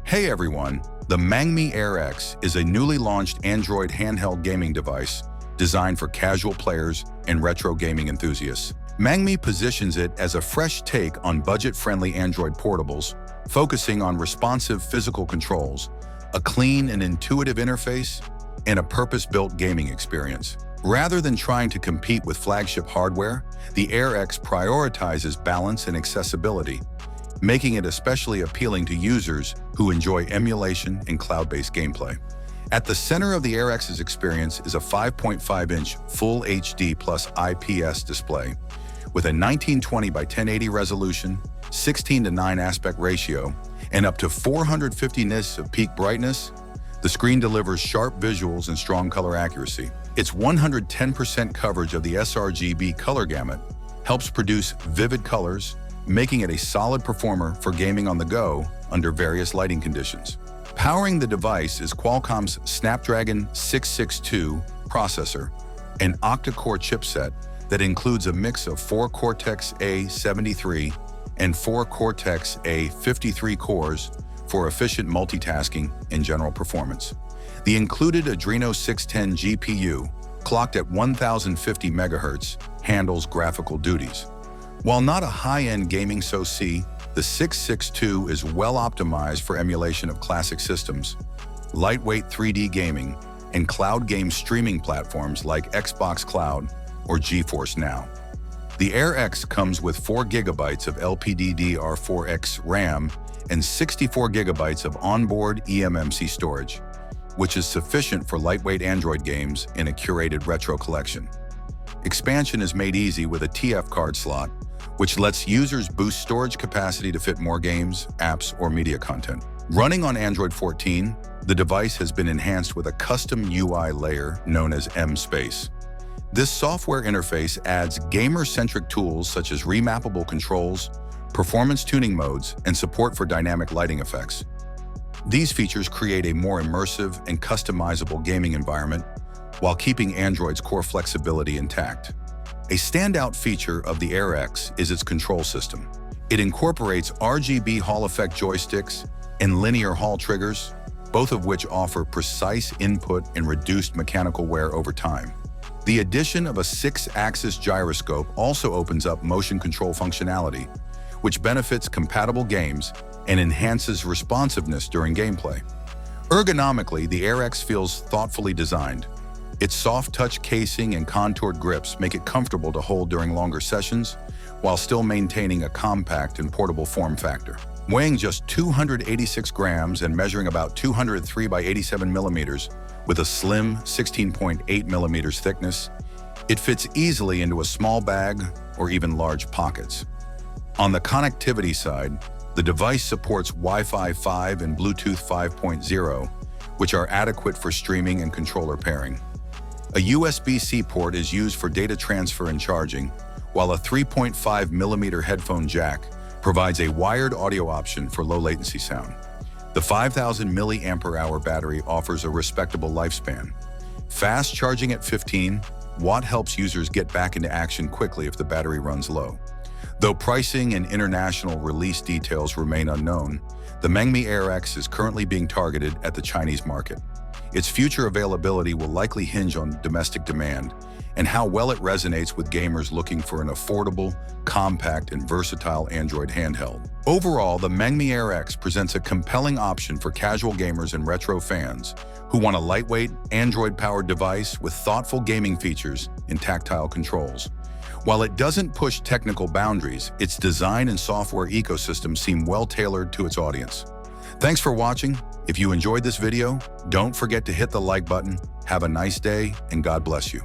Hey everyone, the Mangmi Air X is a newly launched Android handheld gaming device designed for casual players and retro gaming enthusiasts. Mangmi positions it as a fresh take on budget-friendly Android portables, focusing on responsive physical controls, a clean and intuitive interface, and a purpose-built gaming experience. Rather than trying to compete with flagship hardware, the Air X prioritizes balance and accessibility, making it especially appealing to users who enjoy emulation and cloud-based gameplay. At the center of the Air X's experience is a 5.5-inch Full HD plus IPS display with a 1920 by 1080 resolution, 16:9 aspect ratio, and up to 450 nits of peak brightness. The screen delivers sharp visuals and strong color accuracy. Its 110% coverage of the sRGB color gamut helps produce vivid colors, making it a solid performer for gaming on the go under various lighting conditions. Powering the device is Qualcomm's Snapdragon 662 processor, an octa-core chipset that includes a mix of 4 Cortex-A73 and 4 Cortex-A53 cores for efficient multitasking and general performance. The included Adreno 610 GPU, clocked at 1050 MHz, handles graphical duties. While not a high-end gaming SoC, the 662 is well optimized for emulation of classic systems, lightweight 3D gaming, and cloud game streaming platforms like Xbox Cloud or GeForce Now. The Air X comes with 4 GB of LPDDR4X RAM and 64 GB of onboard eMMC storage, which is sufficient for lightweight Android games in a curated retro collection. Expansion is made easy with a TF card slot, which lets users boost storage capacity to fit more games, apps, or media content. Running on Android 14, the device has been enhanced with a custom UI layer known as MSpace. This software interface adds gamer-centric tools such as remappable controls, performance tuning modes, and support for dynamic lighting effects. These features create a more immersive and customizable gaming environment while keeping Android's core flexibility intact. A standout feature of the Air X is its control system. It incorporates RGB Hall effect joysticks and linear Hall triggers, both of which offer precise input and reduced mechanical wear over time. The addition of a 6-axis gyroscope also opens up motion control functionality, which benefits compatible games and enhances responsiveness during gameplay. Ergonomically, the Air X feels thoughtfully designed. Its soft-touch casing and contoured grips make it comfortable to hold during longer sessions, while still maintaining a compact and portable form factor. Weighing just 286 grams and measuring about 203 by 87 millimeters with a slim 16.8 millimeters thickness, it fits easily into a small bag or even large pockets. On the connectivity side, the device supports Wi-Fi 5 and Bluetooth 5.0, which are adequate for streaming and controller pairing. A USB-C port is used for data transfer and charging, while a 3.5 millimeter headphone jack provides a wired audio option for low latency sound. The 5,000 mAh battery offers a respectable lifespan. Fast charging at 15 watt helps users get back into action quickly if the battery runs low. Though pricing and international release details remain unknown, the Mangmi Air X is currently being targeted at the Chinese market. Its future availability will likely hinge on domestic demand and how well it resonates with gamers looking for an affordable, compact, and versatile Android handheld. Overall, the Mangmi Air X presents a compelling option for casual gamers and retro fans who want a lightweight, Android-powered device with thoughtful gaming features and tactile controls. While it doesn't push technical boundaries, its design and software ecosystem seem well-tailored to its audience. Thanks for watching. If you enjoyed this video, don't forget to hit the like button. Have a nice day, and God bless you.